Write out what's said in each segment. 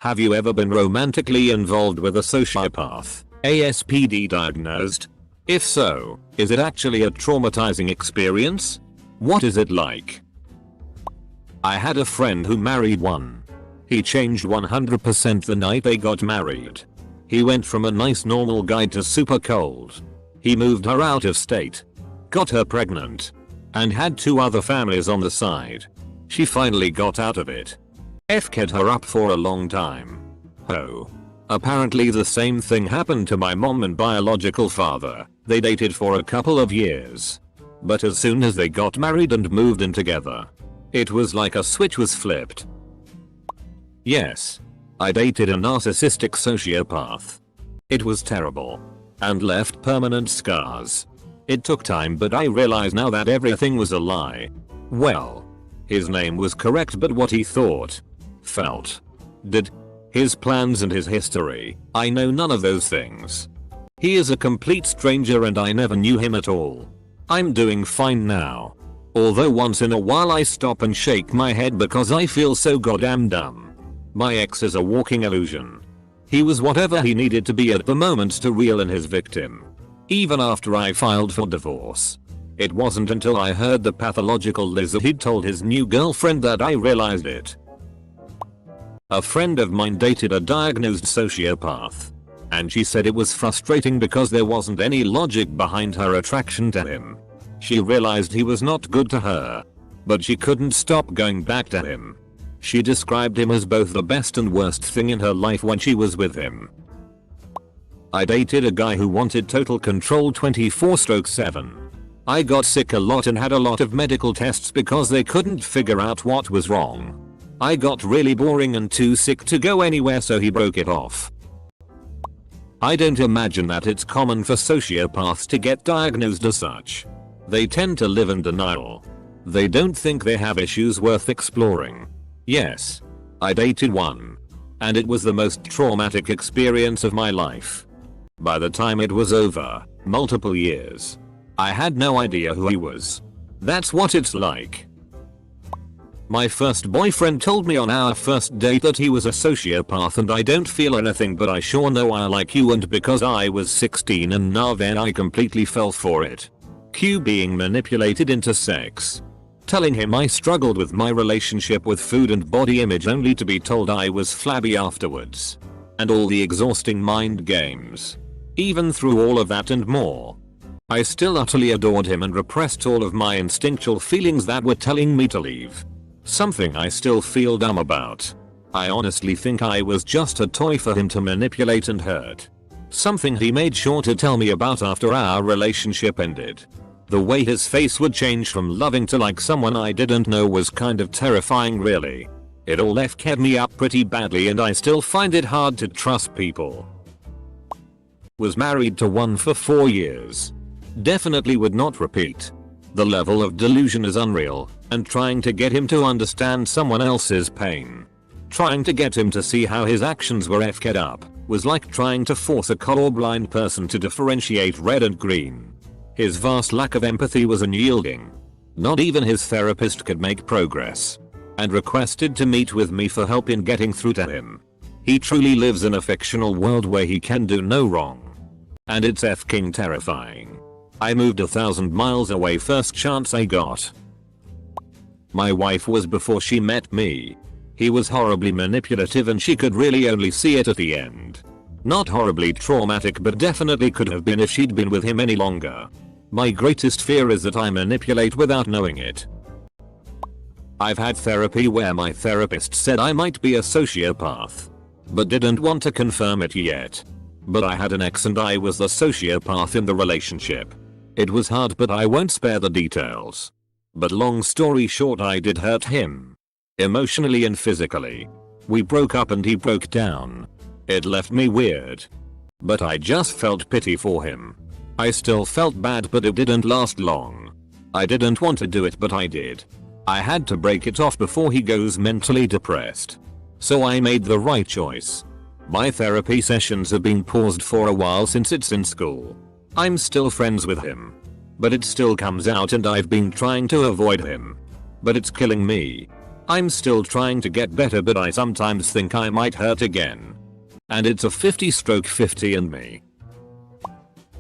Have you ever been romantically involved with a sociopath, ASPD diagnosed? If so, is it actually a traumatizing experience? What is it like? I had a friend who married one. He changed 100% the night they got married. He went from a nice normal guy to super cold. He moved her out of state, got her pregnant, and had 2 other families on the side. She finally got out of it. FK'd her up for a long time. Oh. Apparently the same thing happened to my mom and biological father. They dated for a couple of years. But as soon as they got married and moved in together, it was like a switch was flipped. Yes. I dated a narcissistic sociopath. It was terrible. And left permanent scars. It took time, but I realize now that everything was a lie. Well, his name was correct, but what he thought, felt, did, his plans and his history, I know none of those things. He is a complete stranger and I never knew him at all. I'm doing fine now. Although once in a while I stop and shake my head because I feel so goddamn dumb. My ex is a walking illusion. He was whatever he needed to be at the moment to reel in his victim. Even after I filed for divorce. It wasn't until I heard the pathological lies that he'd told his new girlfriend that I realized it. A friend of mine dated a diagnosed sociopath. And she said it was frustrating because there wasn't any logic behind her attraction to him. She realized he was not good to her. But she couldn't stop going back to him. She described him as both the best and worst thing in her life when she was with him. I dated a guy who wanted total control 24/7. I got sick a lot and had a lot of medical tests because they couldn't figure out what was wrong. I got really boring and too sick to go anywhere, so he broke it off. I don't imagine that it's common for sociopaths to get diagnosed as such. They tend to live in denial. They don't think they have issues worth exploring. Yes, I dated one. And it was the most traumatic experience of my life. By the time it was over, multiple years, I had no idea who he was. That's what it's like. My first boyfriend told me on our first date that he was a sociopath, and I don't feel anything, but I sure know I like you, and because I was 16 and now then I completely fell for it. Q being manipulated into sex. Telling him I struggled with my relationship with food and body image only to be told I was flabby afterwards. And all the exhausting mind games. Even through all of that and more, I still utterly adored him and repressed all of my instinctual feelings that were telling me to leave. Something I still feel dumb about. I honestly think I was just a toy for him to manipulate and hurt. Something he made sure to tell me about after our relationship ended. The way his face would change from loving to like someone I didn't know was kind of terrifying, really. It all FK'd me up pretty badly and I still find it hard to trust people. Was married to one for 4 years. Definitely would not repeat. The level of delusion is unreal, and trying to get him to understand someone else's pain, trying to get him to see how his actions were FK'd up, was like trying to force a colorblind person to differentiate red and green. His vast lack of empathy was unyielding. Not even his therapist could make progress, and requested to meet with me for help in getting through to him. He truly lives in a fictional world where he can do no wrong. And it's f***ing terrifying. I moved 1,000 miles away first chance I got. My wife was before she met me. He was horribly manipulative and she could really only see it at the end. Not horribly traumatic, but definitely could have been if she'd been with him any longer. My greatest fear is that I manipulate without knowing it. I've had therapy where my therapist said I might be a sociopath, but didn't want to confirm it yet. But I had an ex and I was the sociopath in the relationship. It was hard, but I won't spare the details. But long story short, I did hurt him. Emotionally and physically. We broke up and he broke down. It left me weird. But I just felt pity for him. I still felt bad, but it didn't last long. I didn't want to do it, but I did. I had to break it off before he goes mentally depressed. So I made the right choice. My therapy sessions have been paused for a while since it's in school. I'm still friends with him. But it still comes out and I've been trying to avoid him. But it's killing me. I'm still trying to get better, but I sometimes think I might hurt again. And it's a 50/50 in me.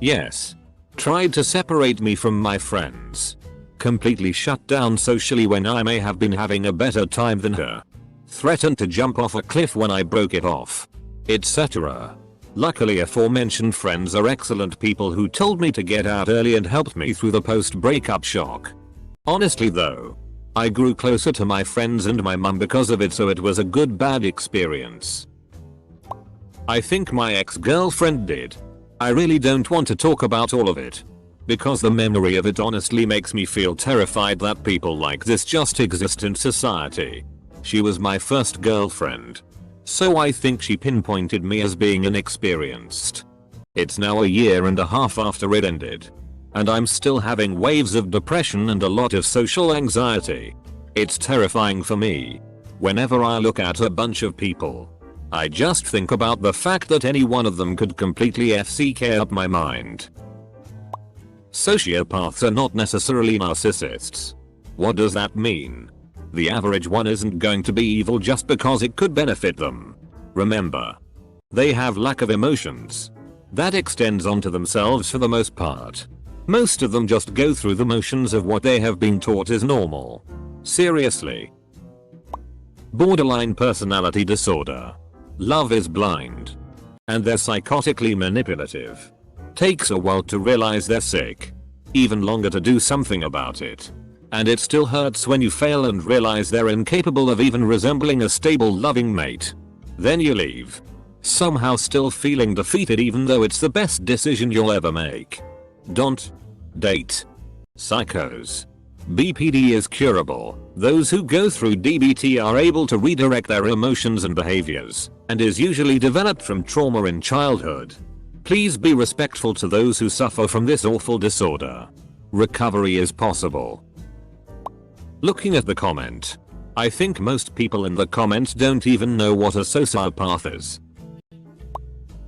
Yes. Tried to separate me from my friends. Completely shut down socially when I may have been having a better time than her. Threatened to jump off a cliff when I broke it off. Etc. Luckily aforementioned friends are excellent people who told me to get out early and helped me through the post-breakup shock. Honestly though, I grew closer to my friends and my mum because of it, so it was a good bad experience. I think my ex-girlfriend did. I really don't want to talk about all of it. Because the memory of it honestly makes me feel terrified that people like this just exist in society. She was my first girlfriend. So I think she pinpointed me as being inexperienced. It's now a year and a half after it ended. And I'm still having waves of depression and a lot of social anxiety. It's terrifying for me. Whenever I look at a bunch of people, I just think about the fact that any one of them could completely FCK up my mind. Sociopaths are not necessarily narcissists. What does that mean? The average one isn't going to be evil just because it could benefit them. Remember, they have lack of emotions. That extends onto themselves for the most part. Most of them just go through the motions of what they have been taught is normal. Seriously. Borderline personality disorder. Love is blind. And they're psychotically manipulative. Takes a while to realize they're sick. Even longer to do something about it. And it still hurts when you fail and realize they're incapable of even resembling a stable loving mate. Then you leave. Somehow still feeling defeated even though it's the best decision you'll ever make. Don't date psychos. BPD is curable. Those who go through DBT are able to redirect their emotions and behaviors, and is usually developed from trauma in childhood. Please be respectful to those who suffer from this awful disorder. Recovery is possible. Looking at the comment, I think most people in the comments don't even know what a sociopath is.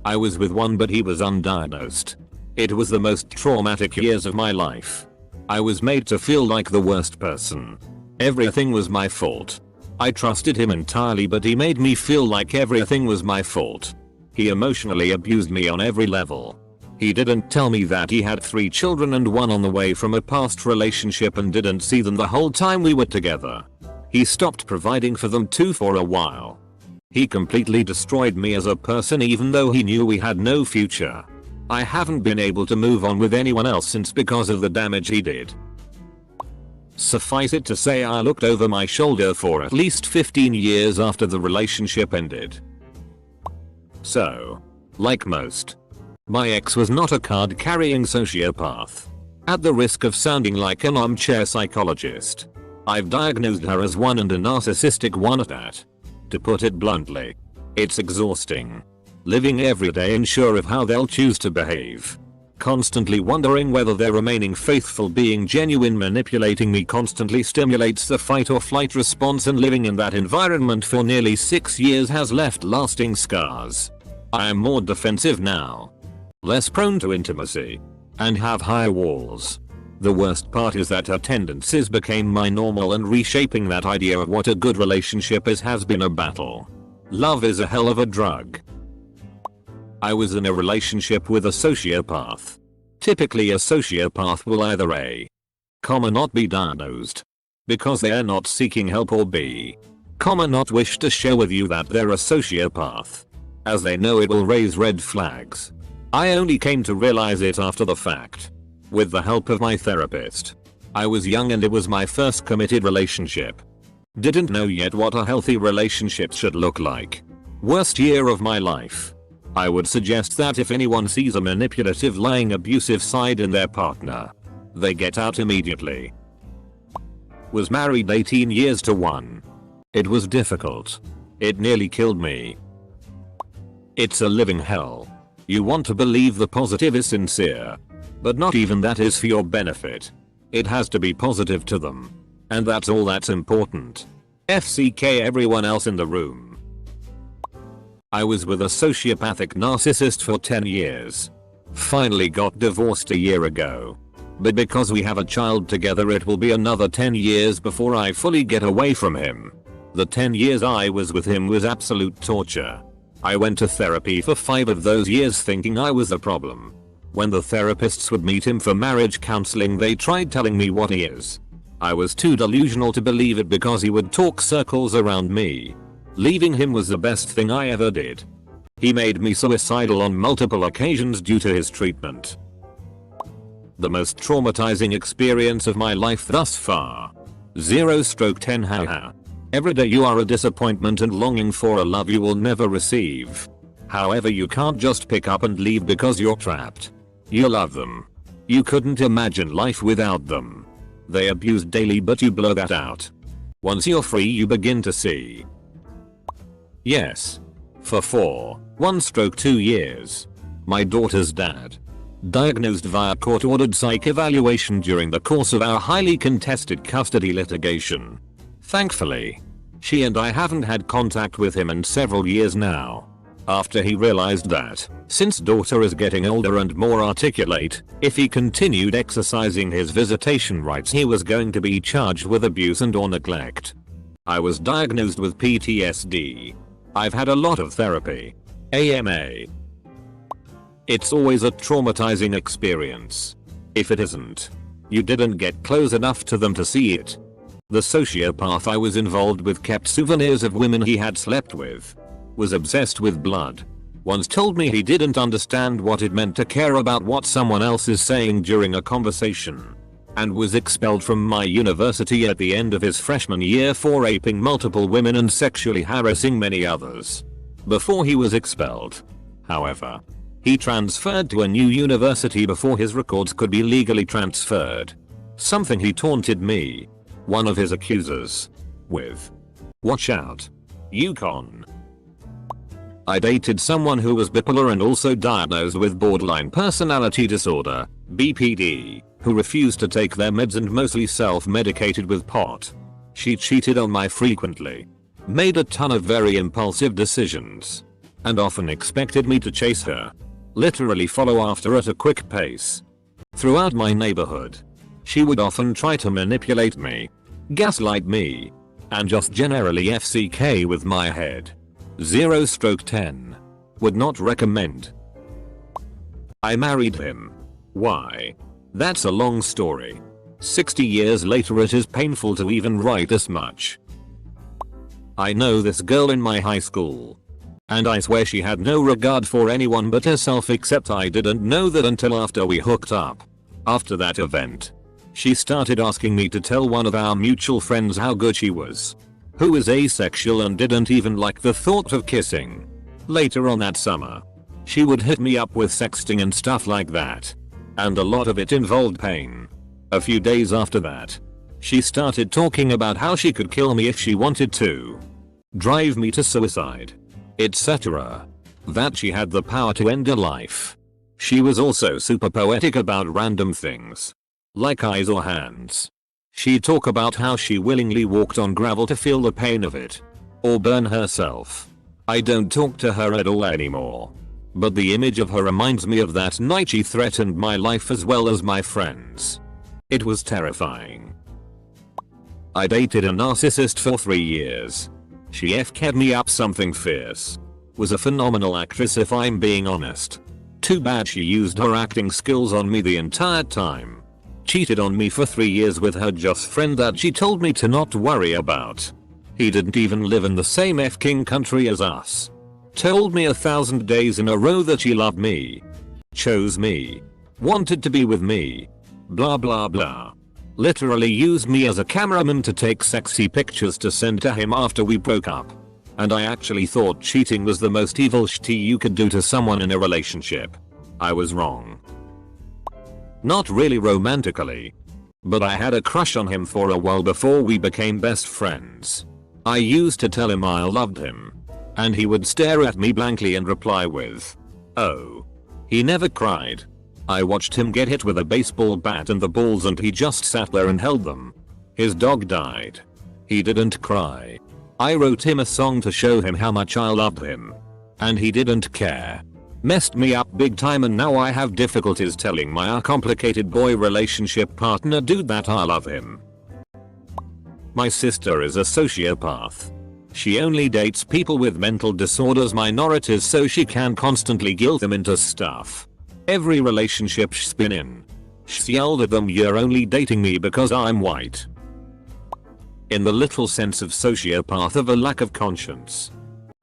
I was with one but he was undiagnosed. It was the most traumatic years of my life. I was made to feel like the worst person. Everything was my fault. I trusted him entirely but he made me feel like everything was my fault. He emotionally abused me on every level. He didn't tell me that he had 3 children and one on the way from a past relationship and didn't see them the whole time we were together. He stopped providing for them too for a while. He completely destroyed me as a person even though he knew we had no future. I haven't been able to move on with anyone else since because of the damage he did. Suffice it to say I looked over my shoulder for at least 15 years after the relationship ended. So, like most, my ex was not a card-carrying sociopath. At the risk of sounding like an armchair psychologist, I've diagnosed her as one and a narcissistic one at that. To put it bluntly, it's exhausting. Living every day unsure of how they'll choose to behave. Constantly wondering whether they're remaining faithful, being genuine, manipulating me constantly stimulates the fight or flight response, and living in that environment for nearly 6 years has left lasting scars. I am more defensive now, less prone to intimacy, and have higher walls. The worst part is that her tendencies became my normal, and reshaping that idea of what a good relationship is has been a battle. Love is a hell of a drug. I was in a relationship with a sociopath. Typically a sociopath will either A, not be diagnosed because they are not seeking help, or B, not wish to share with you that they're a sociopath, as they know it will raise red flags. I only came to realize it after the fact. With the help of my therapist. I was young and it was my first committed relationship. Didn't know yet what a healthy relationship should look like. Worst year of my life. I would suggest that if anyone sees a manipulative, lying, abusive side in their partner, they get out immediately. Was married 18 years to one. It was difficult. It nearly killed me. It's a living hell. You want to believe the positive is sincere, but not even that is for your benefit. It has to be positive to them. And that's all that's important. FCK everyone else in the room. I was with a sociopathic narcissist for 10 years. Finally got divorced a year ago. But because we have a child together, it will be another 10 years before I fully get away from him. The 10 years I was with him was absolute torture. I went to therapy for 5 of those years thinking I was the problem. When the therapists would meet him for marriage counseling, they tried telling me what he is. I was too delusional to believe it because he would talk circles around me. Leaving him was the best thing I ever did. He made me suicidal on multiple occasions due to his treatment. The most traumatizing experience of my life thus far. 0/10 haha. Every day you are a disappointment and longing for a love you will never receive. However, you can't just pick up and leave because you're trapped. You love them. You couldn't imagine life without them. They abuse daily, but you blow that out. Once you're free, you begin to see. Yes. For 1/2 years. My daughter's dad. Diagnosed via court-ordered psych evaluation during the course of our highly contested custody litigation. Thankfully, she and I haven't had contact with him in several years now. After he realized that, since daughter is getting older and more articulate, if he continued exercising his visitation rights he was going to be charged with abuse and or neglect. I was diagnosed with PTSD. I've had a lot of therapy. AMA. It's always a traumatizing experience. If it isn't, you didn't get close enough to them to see it. The sociopath I was involved with kept souvenirs of women he had slept with. Was obsessed with blood. Once told me he didn't understand what it meant to care about what someone else is saying during a conversation. And was expelled from my university at the end of his freshman year for raping multiple women and sexually harassing many others. Before he was expelled, however, he transferred to a new university before his records could be legally transferred. Something he taunted me, one of his accusers, with. Watch out. Yukon. I dated someone who was bipolar and also diagnosed with borderline personality disorder, BPD, who refused to take their meds and mostly self-medicated with pot. She cheated on me frequently, made a ton of very impulsive decisions, and often expected me to chase her. Literally follow after at a quick pace. Throughout my neighborhood, she would often try to manipulate me, gaslight me, and just generally FCK with my head. 0/10. Would not recommend. I married him. Why? That's a long story. 60 years later it is painful to even write this much. I know this girl in my high school. And I swear she had no regard for anyone but herself, except I didn't know that until after we hooked up. After that event, she started asking me to tell one of our mutual friends how good she was, who is asexual and didn't even like the thought of kissing. Later on that summer, she would hit me up with sexting and stuff like that. And a lot of it involved pain. A few days after that, she started talking about how she could kill me if she wanted to. Drive me to suicide, etc. That she had the power to end a life. She was also super poetic about random things, like eyes or hands. She'd talk about how she willingly walked on gravel to feel the pain of it, or burn herself. I don't talk to her at all anymore, but the image of her reminds me of that night she threatened my life as well as my friends. It was terrifying. I dated a narcissist for 3 years. She FK'd me up something fierce. Was a phenomenal actress if I'm being honest. Too bad she used her acting skills on me the entire time. Cheated on me for 3 years with her just friend that she told me to not worry about. He didn't even live in the same f***ing country as us. Told me 1,000 days in a row that she loved me. Chose me. Wanted to be with me. Blah blah blah. Literally used me as a cameraman to take sexy pictures to send to him after we broke up. And I actually thought cheating was the most evil shit you could do to someone in a relationship. I was wrong. Not really romantically, but I had a crush on him for a while before we became best friends. I used to tell him I loved him, and he would stare at me blankly and reply with, "Oh." He never cried. I watched him get hit with a baseball bat and the balls and he just sat there and held them. His dog died. He didn't cry. I wrote him a song to show him how much I loved him, and he didn't care. Messed me up big time, and now I have difficulties telling my complicated boy relationship partner dude that I love him. My sister is a sociopath. She only dates people with mental disorders, minorities, so she can constantly guilt them into stuff. Every relationship she's been in, she yelled at them, "You're only dating me because I'm white." In the literal sense of sociopath, of a lack of conscience.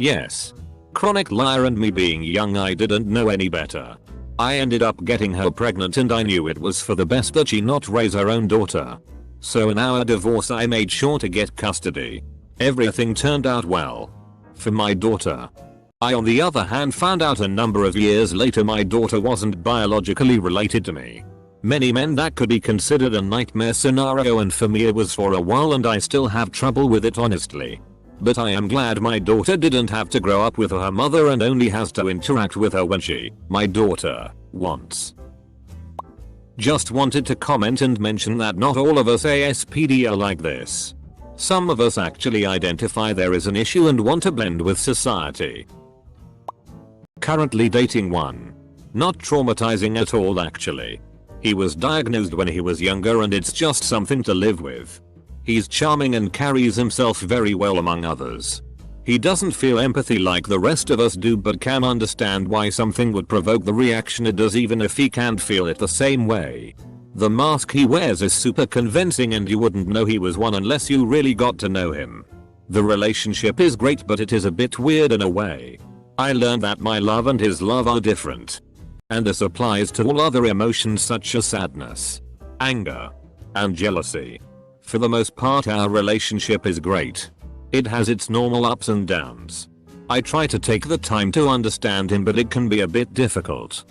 Yes. Chronic liar, and me being young, I didn't know any better. I ended up getting her pregnant, and I knew it was for the best that she not raise her own daughter. So in our divorce I made sure to get custody. Everything turned out well for my daughter. I, on the other hand, found out a number of years later my daughter wasn't biologically related to me. Many men, that could be considered a nightmare scenario, and for me it was for a while, and I still have trouble with it, honestly. But I am glad my daughter didn't have to grow up with her mother and only has to interact with her when she, my daughter, wants. Just wanted to comment and mention that not all of us ASPD are like this. Some of us actually identify there is an issue and want to blend with society. Currently dating one. Not traumatizing at all, actually. He was diagnosed when he was younger and it's just something to live with. He's charming and carries himself very well among others. He doesn't feel empathy like the rest of us do, but can understand why something would provoke the reaction it does, even if he can't feel it the same way. The mask he wears is super convincing, and you wouldn't know he was one unless you really got to know him. The relationship is great, but it is a bit weird in a way. I learned that my love and his love are different. And this applies to all other emotions such as sadness, anger, and jealousy. For the most part our relationship is great. It has its normal ups and downs. I try to take the time to understand him, but it can be a bit difficult.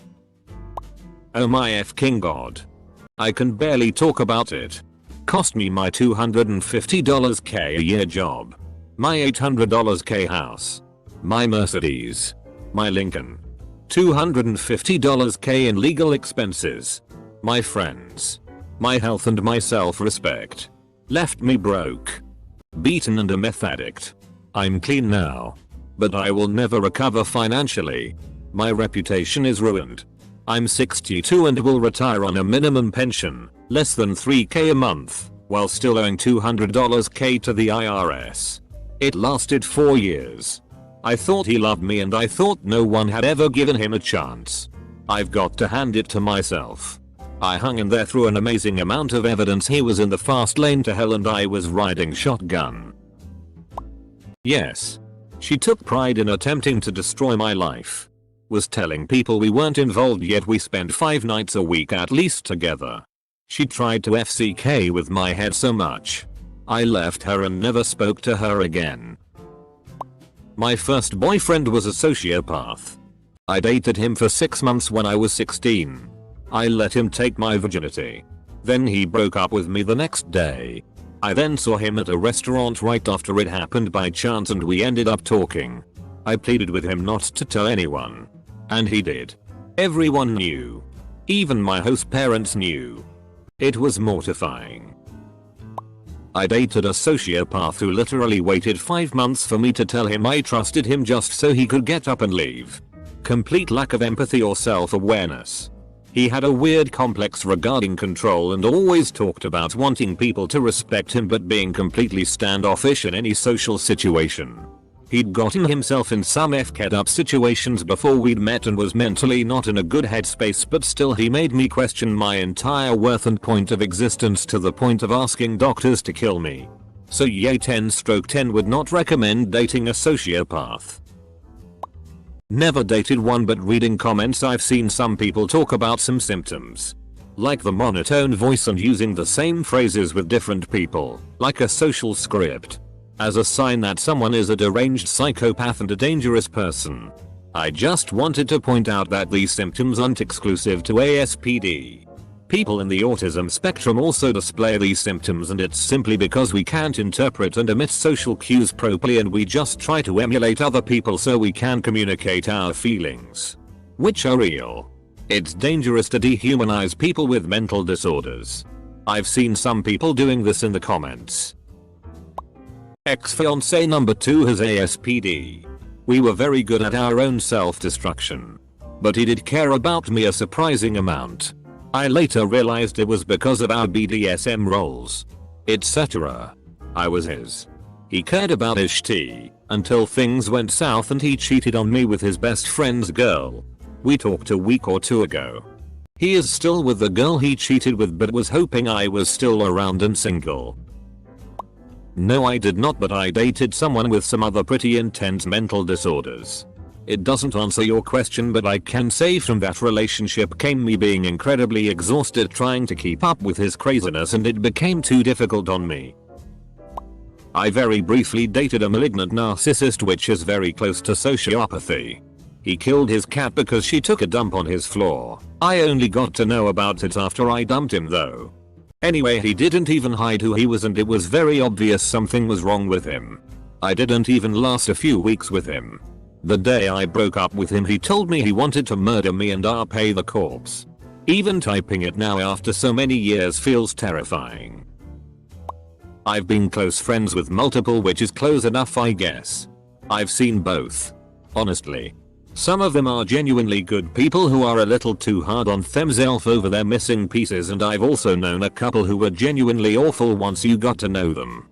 Oh my fking god. I can barely talk about it. Cost me my $250 K a year job. My $800 K house. My Mercedes. My Lincoln. $250 K in legal expenses. My friends. My health and my self-respect. Left me broke. Beaten and a meth addict. I'm clean now. But I will never recover financially. My reputation is ruined. I'm 62 and will retire on a minimum pension, less than $3K a month, while still owing $200 K to the IRS. It lasted 4 years. I thought he loved me and I thought no one had ever given him a chance. I've got to hand it to myself. I hung in there through an amazing amount of evidence. He was in the fast lane to hell and I was riding shotgun. Yes. She took pride in attempting to destroy my life. Was telling people we weren't involved, yet we spent 5 nights a week at least together. She tried to FCK with my head so much. I left her and never spoke to her again. My first boyfriend was a sociopath. I dated him for 6 months when I was 16. I let him take my virginity. Then he broke up with me the next day. I then saw him at a restaurant right after it happened by chance and we ended up talking. I pleaded with him not to tell anyone. And he did. Everyone knew. Even my host parents knew. It was mortifying. I dated a sociopath who literally waited 5 months for me to tell him I trusted him just so he could get up and leave. Complete lack of empathy or self-awareness. He had a weird complex regarding control and always talked about wanting people to respect him but being completely standoffish in any social situation. He'd gotten himself in some f***ed up situations before we'd met and was mentally not in a good headspace, but still he made me question my entire worth and point of existence to the point of asking doctors to kill me. So yay, 10/10 would not recommend dating a sociopath. Never dated one, but reading comments I've seen some people talk about some symptoms. Like the monotone voice and using the same phrases with different people, like a social script. As a sign that someone is a deranged psychopath and a dangerous person. I just wanted to point out that these symptoms aren't exclusive to ASPD. People in the autism spectrum also display these symptoms, and it's simply because we can't interpret and emit social cues properly and we just try to emulate other people so we can communicate our feelings. Which are real. It's dangerous to dehumanize people with mental disorders. I've seen some people doing this in the comments. Ex-fiancé number 2 has ASPD. We were very good at our own self-destruction. But he did care about me a surprising amount. I later realized it was because of our BDSM roles, etc. I was his. He cared about his tea until things went south and he cheated on me with his best friend's girl. We talked a week or two ago. He is still with the girl he cheated with but was hoping I was still around and single. No, I did not, but I dated someone with some other pretty intense mental disorders. It doesn't answer your question, but I can say from that relationship came me being incredibly exhausted trying to keep up with his craziness, and it became too difficult on me. I very briefly dated a malignant narcissist, which is very close to sociopathy. He killed his cat because she took a dump on his floor. I only got to know about it after I dumped him though. Anyway, he didn't even hide who he was and it was very obvious something was wrong with him. I didn't even last a few weeks with him. The day I broke up with him he told me he wanted to murder me and I'll pay the corpse. Even typing it now after so many years feels terrifying. I've been close friends with multiple, which is close enough I guess. I've seen both. Honestly. Some of them are genuinely good people who are a little too hard on themselves over their missing pieces, and I've also known a couple who were genuinely awful once you got to know them.